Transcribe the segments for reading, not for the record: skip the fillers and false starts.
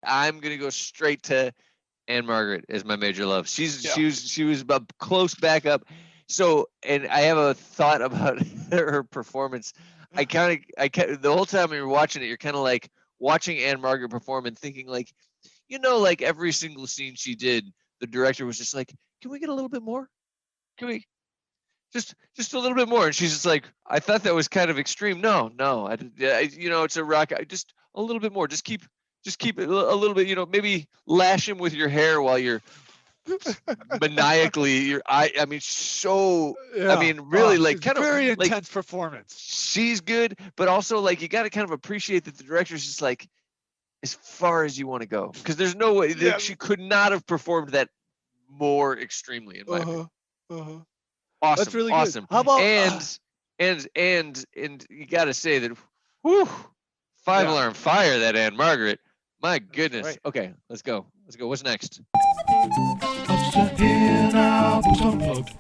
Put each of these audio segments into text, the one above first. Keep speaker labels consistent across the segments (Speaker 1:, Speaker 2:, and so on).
Speaker 1: I'm gonna go straight to Anne Margaret as my major love. She was a close backup. So, and I have a thought about her performance. I the whole time you're watching it, you're kind of like watching Anne Margaret perform and thinking like, like every single scene she did, the director was just like, can we get a little bit more? Can we just a little bit more? And she's just like, I thought that was kind of extreme. No, it's a rock. Just a little bit more. Just keep it a little bit. Maybe lash him with your hair while you're maniacally. Really, like kind of
Speaker 2: very
Speaker 1: like
Speaker 2: intense performance.
Speaker 1: She's good, but also like you got to kind of appreciate that the director's just like, as far as you want to go, because there's no way that she could not have performed that more extremely, in my opinion. Awesome.
Speaker 2: That's really
Speaker 1: awesome.
Speaker 2: good. How about
Speaker 1: and you got to say that, whew, alarm fire, that Anne Margaret. My goodness.
Speaker 2: Right.
Speaker 1: Okay, let's go. What's next?
Speaker 3: Here now, Books Unplugged.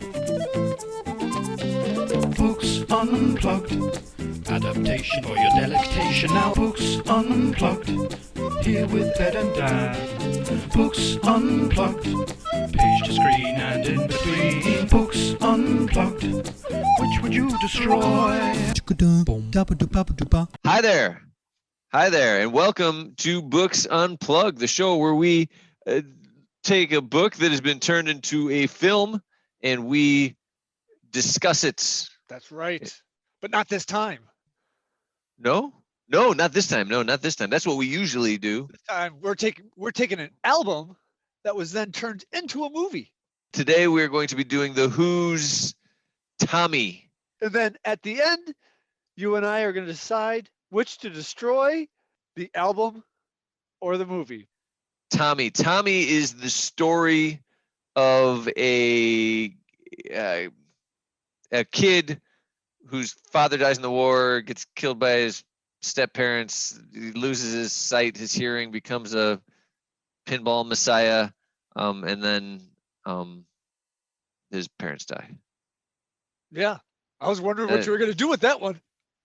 Speaker 3: Books Unplugged. Adaptation for your delectation. Now Books Unplugged. Here with Ed and Dan. Books Unplugged. Page to screen and in between. Books Unplugged. Which would you destroy?
Speaker 1: Hi there, and welcome to Books Unplugged, the show where we take a book that has been turned into a film and we discuss it.
Speaker 2: That's right, but not this time.
Speaker 1: No, not this time. No, not this time. That's what we usually do.
Speaker 2: This time we're taking an album that was then turned into a movie.
Speaker 1: Today we're going to be doing The Who's Tommy.
Speaker 2: And then at the end, you and I are going to decide which to destroy, the album or the movie.
Speaker 1: Tommy. Tommy is the story of a kid whose father dies in the war, gets killed by his step-parents, he loses his sight, his hearing, becomes a pinball messiah, and then his parents die.
Speaker 2: Yeah, I was wondering what you were going to do with that one.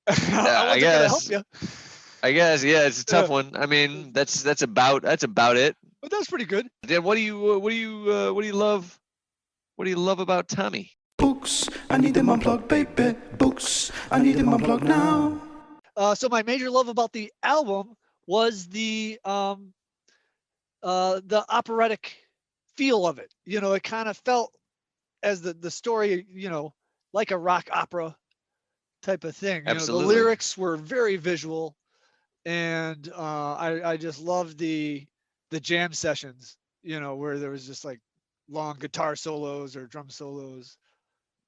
Speaker 2: I
Speaker 1: guess.
Speaker 2: Going to help you.
Speaker 1: I guess, yeah, it's a tough one. I mean, that's about it.
Speaker 2: But that's pretty good.
Speaker 1: Dan, what do you love? What do you love about Tommy?
Speaker 3: Books, I need them unplugged, baby. Books, I need them unplugged now.
Speaker 2: So my major love about the album was the operatic feel of it. It kind of felt as the story, like a rock opera type of thing.
Speaker 1: Absolutely.
Speaker 2: The lyrics were very visual, and I just loved the jam sessions, where there was just like long guitar solos or drum solos.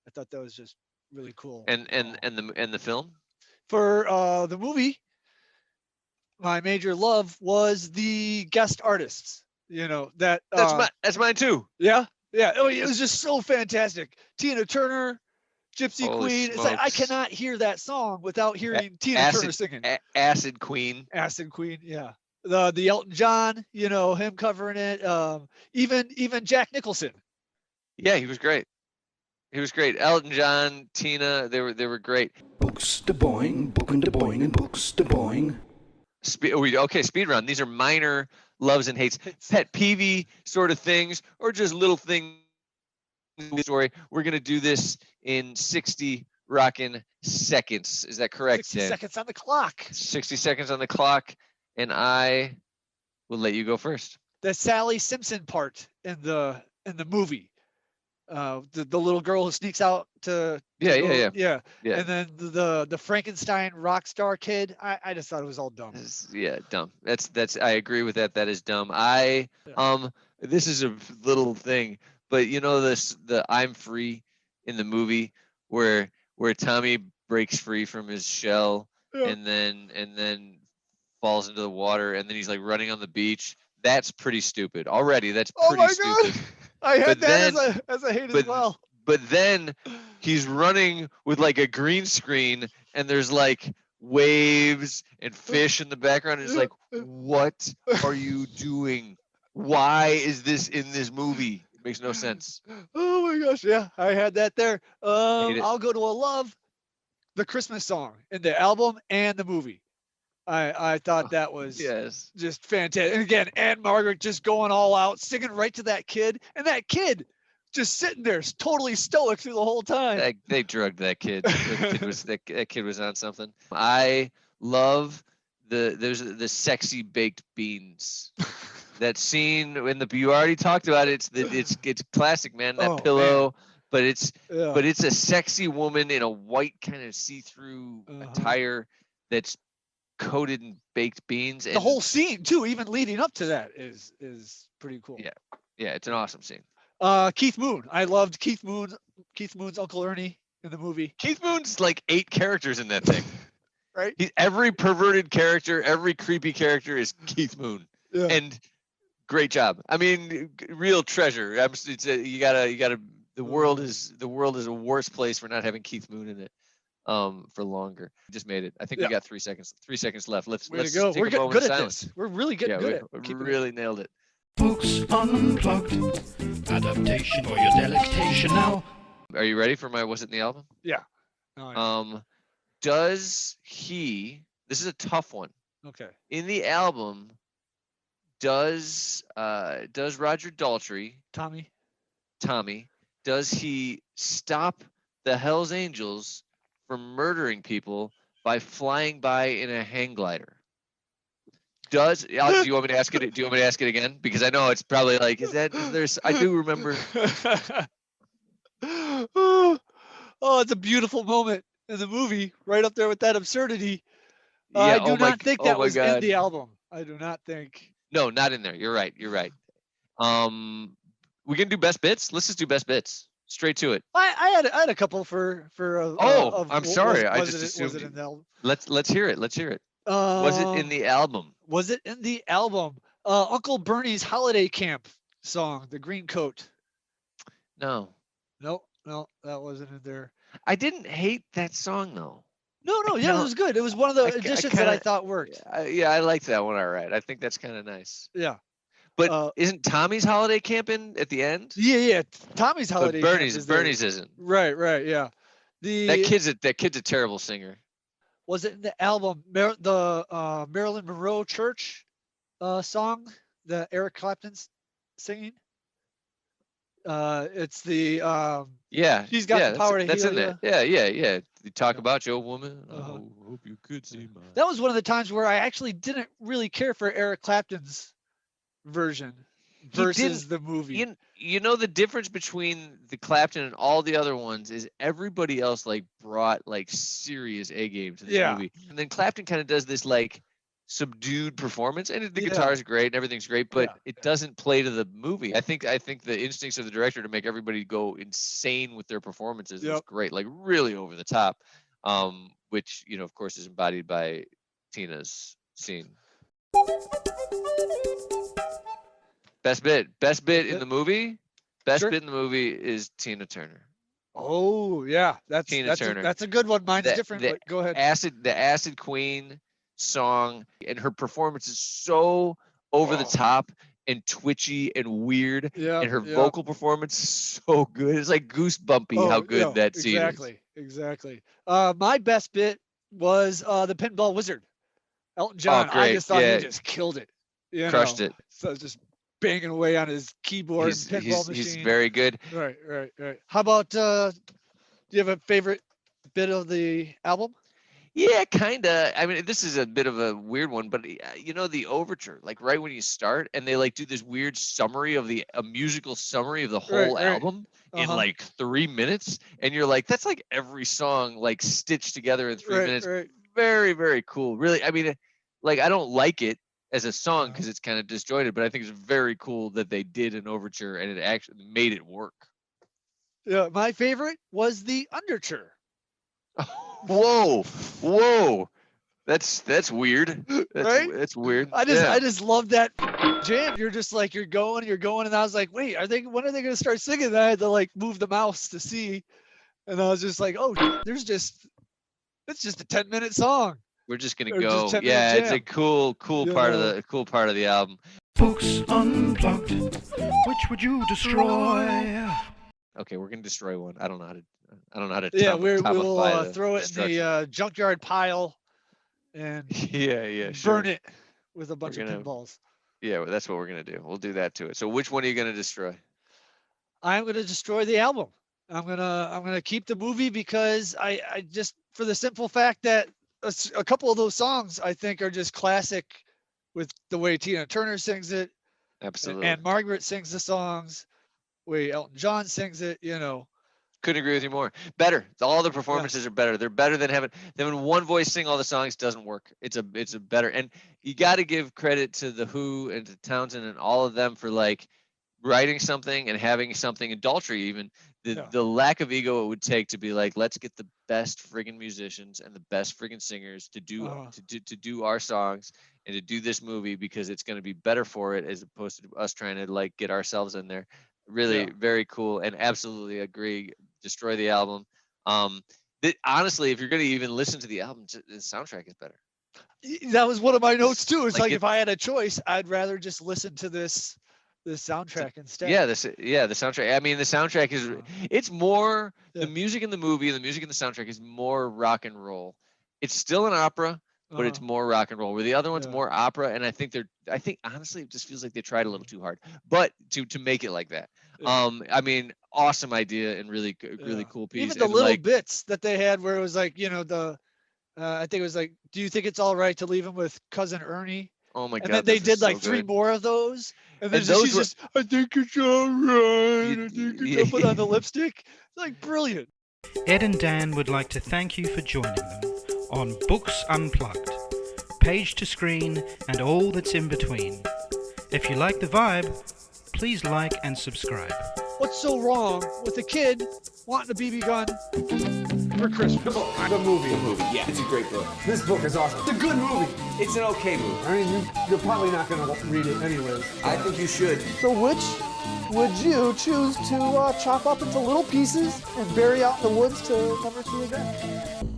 Speaker 2: I thought that was just really cool.
Speaker 1: And the film?
Speaker 2: For the movie, my major love was the guest artists.
Speaker 1: That's mine too.
Speaker 2: Yeah. Oh, it was just so fantastic. Tina Turner, Gypsy
Speaker 1: Holy
Speaker 2: Queen.
Speaker 1: smokes.
Speaker 2: It's like I cannot hear that song without hearing Tina Turner singing.
Speaker 1: Acid Queen.
Speaker 2: Acid Queen, yeah. The Elton John, him covering it. Even Jack Nicholson.
Speaker 1: Yeah, he was great. Elton John, Tina, they were great.
Speaker 3: Books to boing, booking to boing, and books to boing.
Speaker 1: Speedrun. These are minor loves and hates, pet peeve sort of things, or just little things in the story. We're gonna do this in 60 rockin' seconds. Is that correct,
Speaker 2: 60
Speaker 1: Dan?
Speaker 2: seconds on the clock.
Speaker 1: 60 seconds on the clock, and I will let you go first.
Speaker 2: The Sally Simpson part in the movie. The little girl who sneaks out to
Speaker 1: Yeah.
Speaker 2: And then the Frankenstein rock star kid. I just thought it was all dumb.
Speaker 1: Dumb. That's I agree with that. That is dumb. This is a little thing, but the I'm Free in the movie where Tommy breaks free from his shell and then falls into the water, and then he's like running on the beach. That's pretty stupid already. That's pretty stupid.
Speaker 2: God. I had that as a hate as well.
Speaker 1: But then he's running with like a green screen, and there's like waves and fish in the background. And it's like, what are you doing? Why is this in this movie? It makes no sense.
Speaker 2: Oh my gosh, yeah, I had that there.
Speaker 1: Hate it.
Speaker 2: I'll go to a love, the Christmas song in the album and the movie. I thought that was
Speaker 1: Yes.
Speaker 2: just fantastic. And again, Anne Margaret just going all out, singing right to that kid, and that kid just sitting there, totally stoic through the whole time.
Speaker 1: They drugged that kid. That kid was on something. I love there's the sexy baked beans. That scene when you already talked about it. It's classic, man. That pillow,
Speaker 2: Man.
Speaker 1: but it's
Speaker 2: Yeah.
Speaker 1: a sexy woman in a white kind of see-through attire that's coated in baked beans.
Speaker 2: The whole scene too, even leading up to that, is pretty cool.
Speaker 1: Yeah, it's an awesome scene.
Speaker 2: Keith Moon. I loved Keith Moon's Uncle Ernie in the movie.
Speaker 1: Keith Moon's like 8 characters in that thing.
Speaker 2: Right?
Speaker 1: Every perverted character, every creepy character is Keith Moon.
Speaker 2: Yeah.
Speaker 1: And great job. I mean, real treasure. You gotta. The world is a worse place for not having Keith Moon in it. For longer. Just made it. I think we got 3 seconds. 3 seconds left. Let's
Speaker 2: go.
Speaker 1: Take
Speaker 2: We're
Speaker 1: a
Speaker 2: getting
Speaker 1: moment
Speaker 2: good
Speaker 1: of
Speaker 2: at
Speaker 1: silence.
Speaker 2: this. We're really getting good at it.
Speaker 1: We really nailed it.
Speaker 3: Books Unplugged. Adaptation for your delectation now.
Speaker 1: Are you ready for my Was It in the Album?
Speaker 2: Yeah. No,
Speaker 1: Does he? This is a tough one.
Speaker 2: okay.
Speaker 1: In the album, does Roger Daltrey, Tommy, does he stop the Hells Angels from murdering people by flying by in a hang glider? Do you want me to ask it? Do you want me to ask it again? Because I know it's probably like, I do remember.
Speaker 2: Oh, it's a beautiful moment in the movie, right up there with that absurdity. I do not think that was in the album. I do not think.
Speaker 1: No, not in there. You're right. We can do best bits. Let's just do best bits. Straight to it.
Speaker 2: I had a couple for.
Speaker 1: I'm sorry. I just assumed.
Speaker 2: Was it in the album?
Speaker 1: Let's hear it. Was it in the album?
Speaker 2: Was it in the album? Uncle Bernie's Holiday Camp song, "The Green Coat."
Speaker 1: No,
Speaker 2: that wasn't in there.
Speaker 1: I didn't hate that song though.
Speaker 2: No, yeah, it was good. It was one of the additions that I thought worked.
Speaker 1: Yeah, I liked that one. All right, I think that's kind of nice.
Speaker 2: Yeah.
Speaker 1: But isn't Tommy's Holiday Camp in at the end?
Speaker 2: Yeah. Tommy's Holiday
Speaker 1: Camp.
Speaker 2: But
Speaker 1: Bernie's isn't.
Speaker 2: Right. Yeah.
Speaker 1: That kid's a terrible singer.
Speaker 2: Was it in the album the Marilyn Monroe Church song that Eric Clapton's singing? It's the She's got the power to heal.
Speaker 1: That's in there. Yeah. You talk about your woman. I hope you could see mine.
Speaker 2: That was one of the times where I actually didn't really care for Eric Clapton's version versus the movie.
Speaker 1: You know the difference between the Clapton and all the other ones is everybody else like brought like serious A game to this movie, and then Clapton kind of does this like subdued performance, and the guitar's great and everything's great, but it doesn't play to the movie. I think the instincts of the director to make everybody go insane with their performances is great, like really over the top, which of course is embodied by Tina's scene. Best bit in the movie. Best bit in the movie is Tina Turner.
Speaker 2: Oh yeah, that's Turner. That's a good one. Mine's different. But go ahead.
Speaker 1: The Acid Queen song, and her performance is so over the top and twitchy and weird. Yeah. And her vocal performance is so good. It's like goosebumpy how good that scene is.
Speaker 2: Exactly. My best bit was the Pinball Wizard, Elton John. I just thought he just killed it.
Speaker 1: Crushed it.
Speaker 2: So just banging away on his keyboard and pinball machine.
Speaker 1: He's very good.
Speaker 2: Right. How about, do you have a favorite bit of the album?
Speaker 1: Yeah, kind of. I mean, this is a bit of a weird one, but the overture, like right when you start, and they like do this weird summary of a musical summary of the whole album in like 3 minutes, and you're like, that's like every song like stitched together in 3 minutes. Right. Very, very cool. Really, I mean, like I don't like it as a song because it's kind of disjointed, but I think it's very cool that they did an overture and it actually made it work.
Speaker 2: Yeah, my favorite was the underture.
Speaker 1: Whoa, that's weird. That's weird.
Speaker 2: I just love that jam. You're just like you're going, and I was like, wait, when are they gonna start singing? And I had to like move the mouse to see, and I was just like, oh, it's just a 10-minute song.
Speaker 1: We're just gonna go. Yeah, it's a cool part of the album.
Speaker 3: Books Unplugged. Which would you destroy?
Speaker 1: Okay, we're gonna destroy one. I don't know how to.
Speaker 2: Yeah, we'll throw it in the junkyard pile, and
Speaker 1: Yeah, sure.
Speaker 2: burn it with a bunch of pinballs.
Speaker 1: Yeah, well, that's what we're gonna do. We'll do that to it. So which one are you gonna destroy?
Speaker 2: I'm gonna destroy the album. I'm gonna keep the movie because I just, for the simple fact that a couple of those songs I think are just classic, with the way Tina Turner sings it,
Speaker 1: Absolutely.
Speaker 2: and Margaret sings the songs, way Elton John sings it.
Speaker 1: Couldn't agree with you more. Better. All the performances are better. They're better than having one voice sing all the songs. Doesn't work. It's a better, and you got to give credit to the Who and to Townsend and all of them for like writing something and having something, and Daltrey even, the lack of ego it would take to be like, let's get the best friggin' musicians and the best friggin' singers to do to do our songs and to do this movie, because it's going to be better for it, as opposed to us trying to like get ourselves in there. Really very cool, and absolutely agree. Destroy the album. Honestly, if you're going to even listen to the album, the soundtrack is better.
Speaker 2: That was one of my notes too. It's like if I had a choice, I'd rather just listen to this soundtrack instead.
Speaker 1: Yeah, the soundtrack. I mean, the soundtrack is, it's more, the music in the movie and the music in the soundtrack is more rock and roll. It's still an opera, but it's more rock and roll, where the other one's more opera. And I think honestly, it just feels like they tried a little too hard, but to make it like that. I mean, awesome idea and really cool piece.
Speaker 2: Even the little bits that they had where it was like, I think it was like, do you think it's all right to leave him with Cousin Ernie?
Speaker 1: Oh my God.
Speaker 2: And then they did like 3 more of those. And then she's just, I think it's all right. I think it's put on the lipstick. It's like brilliant.
Speaker 3: Ed and Dan would like to thank you for joining them on Books Unplugged, page to screen and all that's in between. If you like the vibe, please like and subscribe.
Speaker 2: What's so wrong with a kid wanting a BB gun for Christmas?
Speaker 4: The movie. Yeah, it's a great book. This book is awesome. It's a good movie. It's an okay movie.
Speaker 5: I mean, you're probably not going to read it anyways.
Speaker 4: I think you should.
Speaker 5: So which would you choose to chop up into little pieces and bury out in the woods to never see again?